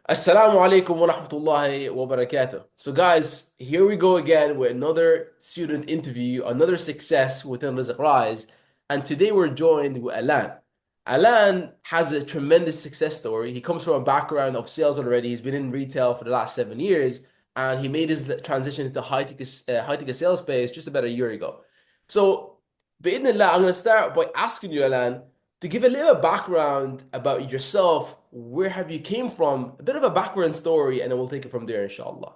Assalamu alaikum wa rahmatullahi wa barakatuh. So, guys, here we go again with another student interview, another success within Rizq Rise. And today we're joined with Alan. Alan has a tremendous success story. He comes from a background of sales already. He's been in retail for the last 7 years, and he made his transition into high ticket sales space just about a year ago. So, bi'idhnillah, I'm going to start by asking you, Alan, to give a little background about yourself, where have you came from, a bit of a background story, and then we'll take it from there, inshallah.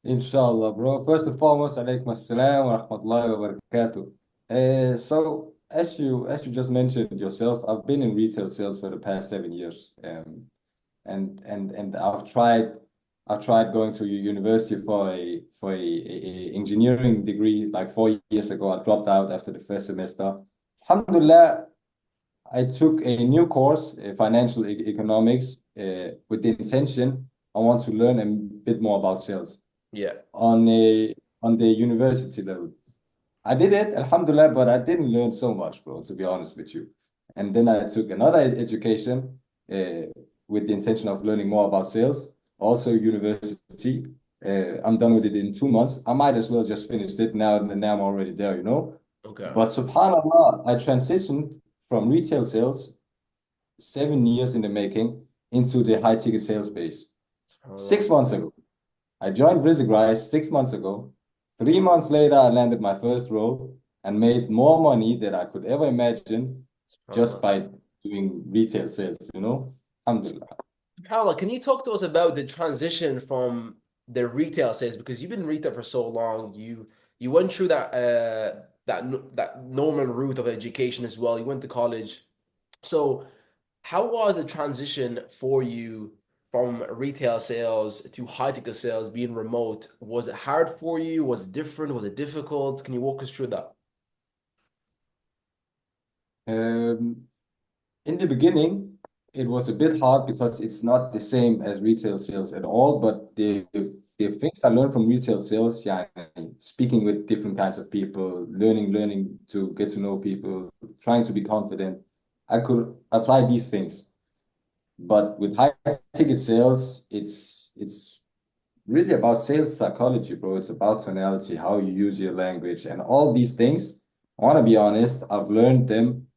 Inshallah, bro. First and foremost, alaikum assalam wa rahmatullahi wa barakatuh. So as you just mentioned yourself, I've been in retail sales for the past 7 years. And I've tried going to university for a engineering degree like 4 years ago. I dropped out after the first semester. Alhamdulillah, I took a new course, financial economics, with the intention I want to learn a bit more about sales Yeah. on the university level. I did it, alhamdulillah, but I didn't learn so much, bro, to be honest with you. And then I took another education with the intention of learning more about sales, also university. I'm done with it in 2 months. I might as well just finish it now, and now I'm already there, you know. Okay. But subhanAllah, I transitioned from retail sales, 7 years in the making, into the high ticket sales space SubhanAllah. 6 months ago. I joined Rizig Rise 6 months ago. 3 months later, I landed my first role and made more money than I could ever imagine just SubhanAllah. by doing retail sales, you know? Alhamdulillah. SubhanAllah, can you talk to us about the transition from the retail sales? Because you've been in retail for so long, you went through that normal route of education as well. You went to college. So, how was the transition for you from retail sales to high ticket sales being remote? Was it hard for you? Was it different? Was it difficult? Can you walk us through that? Um, in the beginning, it was a bit hard because it's not the same as retail sales at all, but the things I learned from retail sales, yeah, speaking with different kinds of people, learning to get to know people, trying to be confident, I could apply these things. But with high ticket sales, it's really about sales psychology, bro. It's about tonality, how you use your language, and all these things. I want to be honest, I've learned them,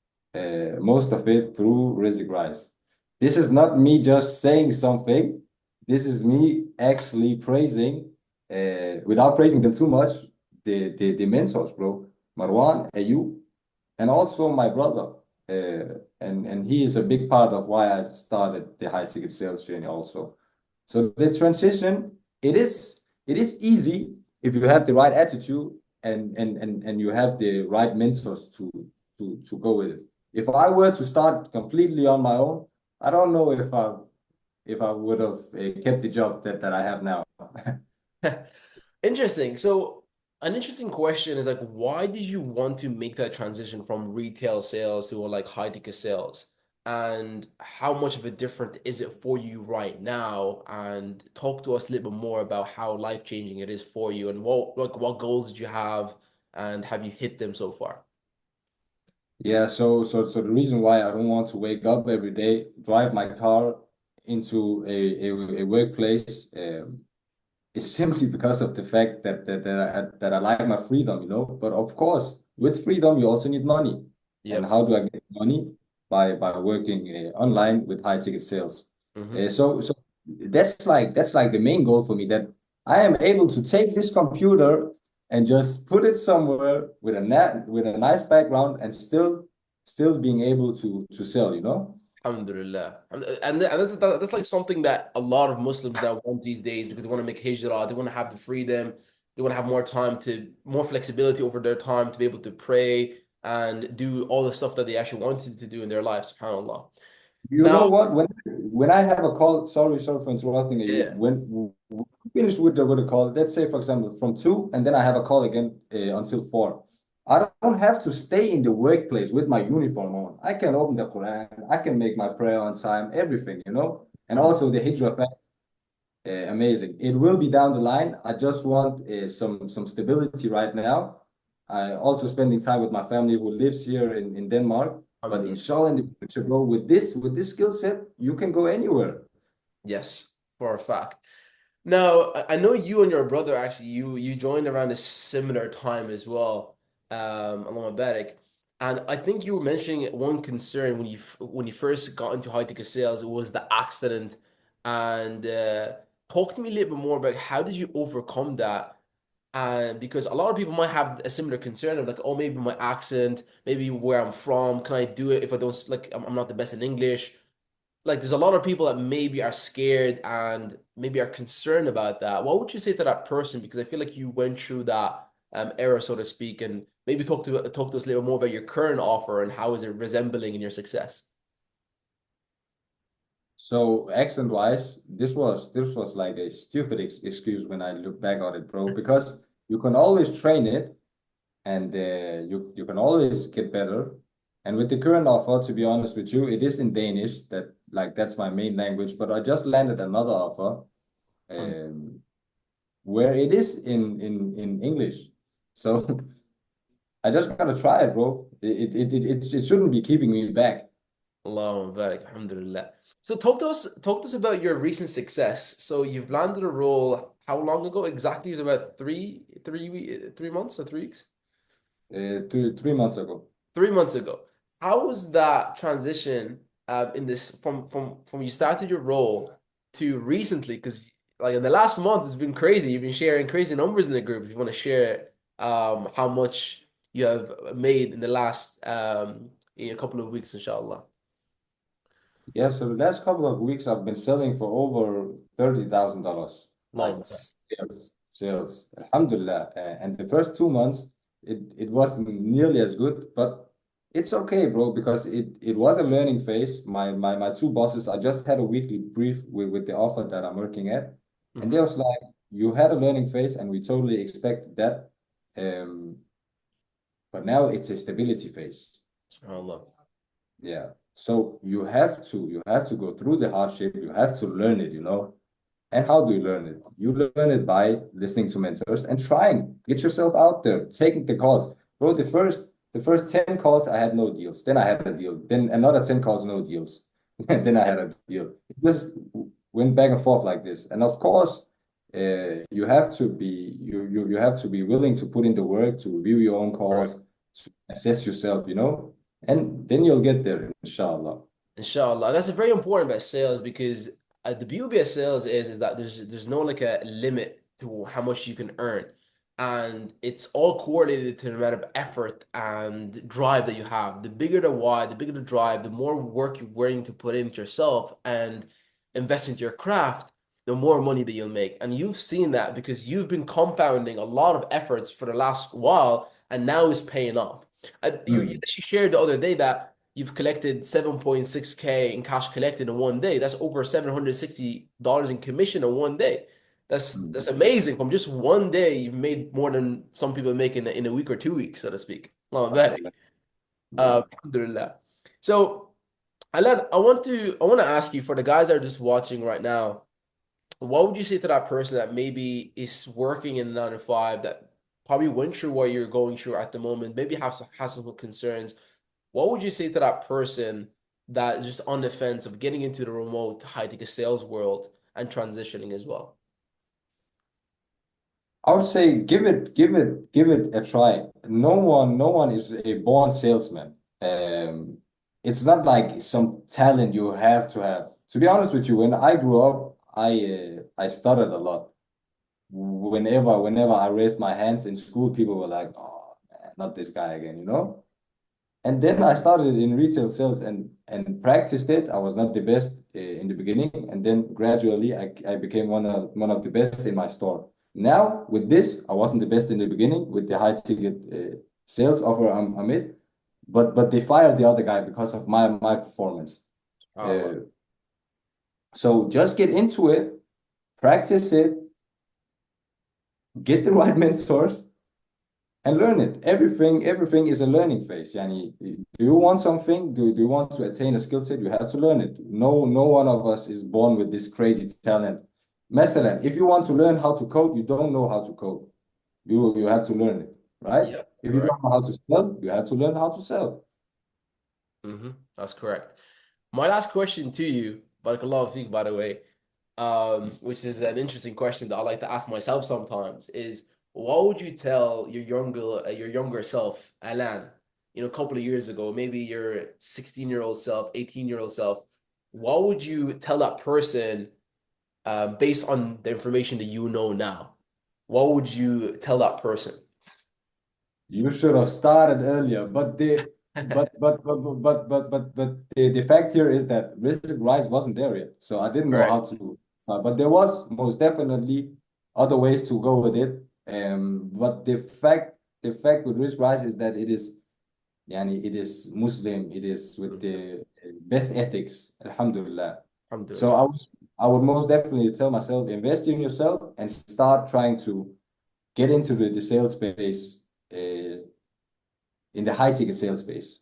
most of it through Rizig Rise. This is not me just saying something. This is me actually praising, without praising them too much, the mentors, bro. Marwan, Ayub, and also my brother. And he is a big part of why I started the high ticket sales journey also. So the transition, it is easy if you have the right attitude and you have the right mentors to go with it. If I were to start completely on my own, I don't know if I would have kept the job that I have now. Interesting. So, an interesting question is like, why did you want to make that transition from retail sales to like high ticket sales? And how much of a different is it for you right now? And talk to us a little bit more about how life changing it is for you, and what goals did you have, and have you hit them so far? Yeah, so the reason why I don't want to wake up every day, drive my car into a workplace, is simply because of the fact that I like my freedom, you know. But of course, with freedom, you also need money. And Yep. how do I get money? By working online with high ticket sales. Hmm. So that's like the main goal for me, that I am able to take this computer and just put it somewhere with a nice background and still being able to sell, you know? Alhamdulillah. And that's like something that a lot of Muslims now want these days because they want to make hijrah, they want to have the freedom, they want to have more flexibility over their time to be able to pray and do all the stuff that they actually wanted to do in their life, subhanAllah. You Now, know what? When I have a call, sorry for interrupting you. yeah, When we finish with the call, let's say for example from 2, and then I have a call again until 4. I don't have to stay in the workplace with my uniform on. I can open the Quran. I can make my prayer on time. Everything, you know. And also the hijrah fact, amazing. It will be down the line. I just want some stability right now. I also spending time with my family who lives here in Denmark. But alhamdulillah. inshallah, in the future, bro, with this skill set, you can go anywhere. Yes, for a fact. Now, I know you and your brother actually you joined around a similar time as well, along with Barak. And I think you were mentioning one concern when when you first got into high ticket sales, it was the accident. And talk to me a little bit more about how did you overcome that? And because a lot of people might have a similar concern of like, oh, maybe my accent, maybe where I'm from, can I do it if I don't like I'm not the best in English? Like there's a lot of people that maybe are scared and maybe are concerned about that. What would you say to that person? Because I feel like you went through that era, so to speak, and maybe talk to us a little more about your current offer and how is it resembling in your success. So accent wise, this was like a stupid excuse when I look back on it, bro, because you can always train it and you can always get better. And with the current offer, to be honest with you, it is in Danish. That's my main language. But I just landed another offer um, where it is in English. So I just gotta try it, bro. It shouldn't be keeping me back. Allahumma barak, alhamdulillah. So talk to us about your recent success. So you've landed a role how long ago exactly? It was about 3 months or 3 weeks? 3 months ago. 3 months ago. How was that transition in this from you started your role to recently? Because like in the last month, it's been crazy. You've been sharing crazy numbers in the group. If you want to share how much you have made in the last in a couple of weeks, inshallah. Yeah, so the last couple of weeks I've been selling for over $30,000, like Long. sales. Alhamdulillah. And the first 2 months, it wasn't nearly as good, but it's okay, bro, because it was a learning phase. My two bosses, I just had a weekly brief with the offer that I'm working at, and they Mm-hmm. was like, "You had a learning phase, and we totally expected that, um, but now it's a stability phase." SubhanAllah. Yeah. So you have to go through the hardship. You have to learn it, you know. And how do you learn it? You learn it by listening to mentors and trying. Get yourself out there, taking the calls. Bro, the first 10 calls I had no deals. Then I had a deal. Then another 10 calls, no deals. And then I had a deal. It just went back and forth like this. And of course, you have to be willing to put in the work to review your own calls, Correct. to assess yourself, you know, and then you'll get there, inshallah. Inshallah. That's very important about sales because the beauty of sales is that there's no like a limit to how much you can earn. And it's all correlated to the amount of effort and drive that you have. The bigger the why, the bigger the drive, the more work you're willing to put into yourself and invest into your craft, the more money that you'll make. And you've seen that because you've been compounding a lot of efforts for the last while, and now it's paying off. You Mm. shared the other day that you've collected 7.6K in cash collected in one day. That's over $760 in commission in one day. That's Mm. amazing. From just one day, you've made more than some people make in a week or 2 weeks, so to speak. Allah barik. Yeah. Alhamdulillah. So, Alan, I want to ask you for the guys that are just watching right now, what would you say to that person that maybe is working in a 9 to 5 that probably went through what you're going through at the moment, maybe has some concerns? What would you say to that person that is just on the fence of getting into the remote high ticket sales world and transitioning as well? I would say give it a try. No one is a born salesman. It's not like some talent you have to have. To be honest with you, when I grew up, I stuttered a lot. Whenever I raised my hands in school, people were like, "Oh man, not this guy again," you know? And then I started in retail sales and practiced it. I was not the best in the beginning, and then gradually I became one of the best in my store. Now with this, I wasn't the best in the beginning with the high ticket sales offer I'm in, but they fired the other guy because of my performance. Allah. Uh, so just get into it, practice it, get the right mentors, and learn it. Everything is a learning phase. Yani, do you want something? Do you want to attain a skill set? You have to learn it. No one of us is born with this crazy talent. Mesela, if you want to learn how to code, you don't know how to code. You have to learn it, right? Yeah, If you correct. don't know how to sell, you have to learn how to sell. That's correct. My last question to you, Barakallahu feek, by the way. which is an interesting question that I like to ask myself sometimes, is what would you tell your younger self, Alan, a couple of years ago, maybe your 16-year-old self, 18-year-old self, what would you tell that person based on the information that you know now? What would you tell that person? You should have started earlier, but the fact here is that Risk Rise wasn't there yet, so I didn't know Right. how to start. But there was most definitely other ways to go with it. But the fact with Risk Rise is that it is Muslim, it is with the best ethics, Alhamdulillah. So Alhamdulillah. I would most definitely tell myself, invest in yourself and start trying to get into the sales space, in the high ticket sales space,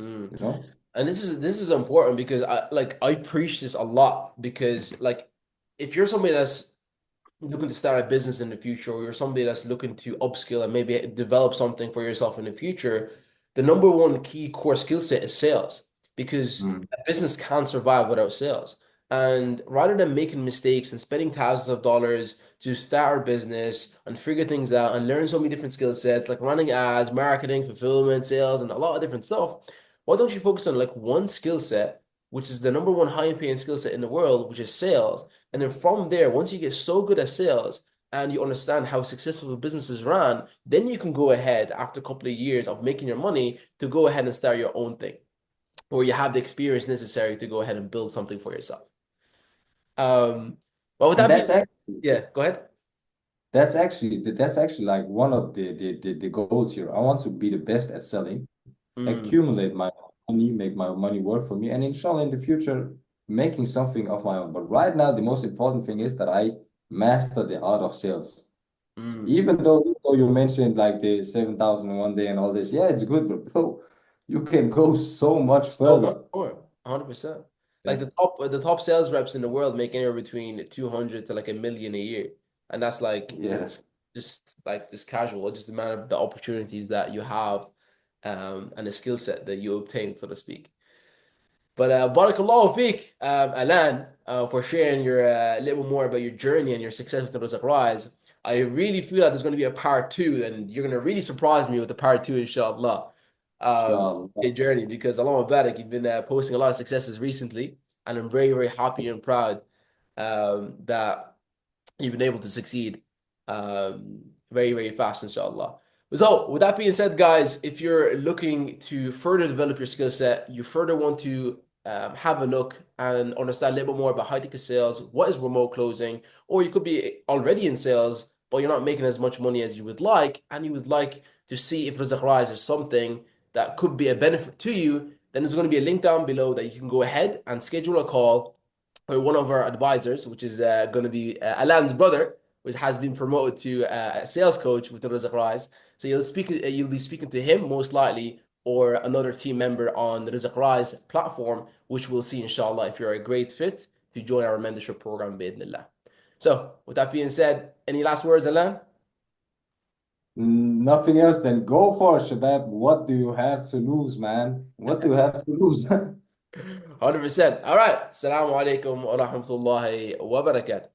Mm. you know? And this is important because I preach this a lot because if you're somebody that's looking to start a business in the future, or you're somebody that's looking to upskill and maybe develop something for yourself in the future, the number one key core skill set is sales because Mm. a business can't survive without sales. And rather than making mistakes and spending thousands of dollars to start a business and figure things out and learn so many different skill sets like running ads, marketing, fulfillment, sales, and a lot of different stuff, why don't you focus on like one skill set, which is the number one high paying skill set in the world, which is sales? And then from there, once you get so good at sales and you understand how successful businesses run, then you can go ahead after a couple of years of making your money to go ahead and start your own thing, or you have the experience necessary to go ahead and build something for yourself. Um, well, with And that being said, yeah, go ahead. that's actually like one of the goals here. I want to be the best at selling, Mm, accumulate my money, make my money work for me, and inshallah in the future making something of my own. But right now, the most important thing is that I master the art of sales. mm. Even though you mentioned like the 7,000 in one day and all this, yeah, it's good, but bro, you can go so much So much further. more, 100%. Like Yeah. the top sales reps in the world make anywhere between 200 to like a million a year. And that's like Yes. just casual, just the amount of the opportunities that you have and the skill set that you obtain, so to speak. But barakallahu feek, Alan, for sharing your little more about your journey and your success with the Razak Rise. I really feel that there's going to be a part two, and you're going to really surprise me with the part two, inshallah. Inshallah. Your journey, because Allah Barak, you've been posting a lot of successes recently, and I'm very, very happy and proud that you've been able to succeed very, very fast, inshallah. So, with that being said, guys, if you're looking to further develop your skill set, you further want to have a look and understand a little bit more about high ticket sales, what is remote closing, or you could be already in sales, but you're not making as much money as you would like, and you would like to see if Rizq Rise is something that could be a benefit to you, then there's going to be a link down below that you can go ahead and schedule a call with one of our advisors, which is going to be Alan's brother, which has been promoted to a sales coach within Rizq Rise. So you'll be speaking to him most likely, or another team member on the Rizq Rise platform, which we'll see inshallah if you're a great fit to join our mentorship program bi'idhnillah. So with that being said, any last words, Alan? Nothing else than go for it, Shabab. What do you have to lose, man? What do you have to lose? 100%. All right. Assalamu alaikum wa rahmatullahi wa barakatuh.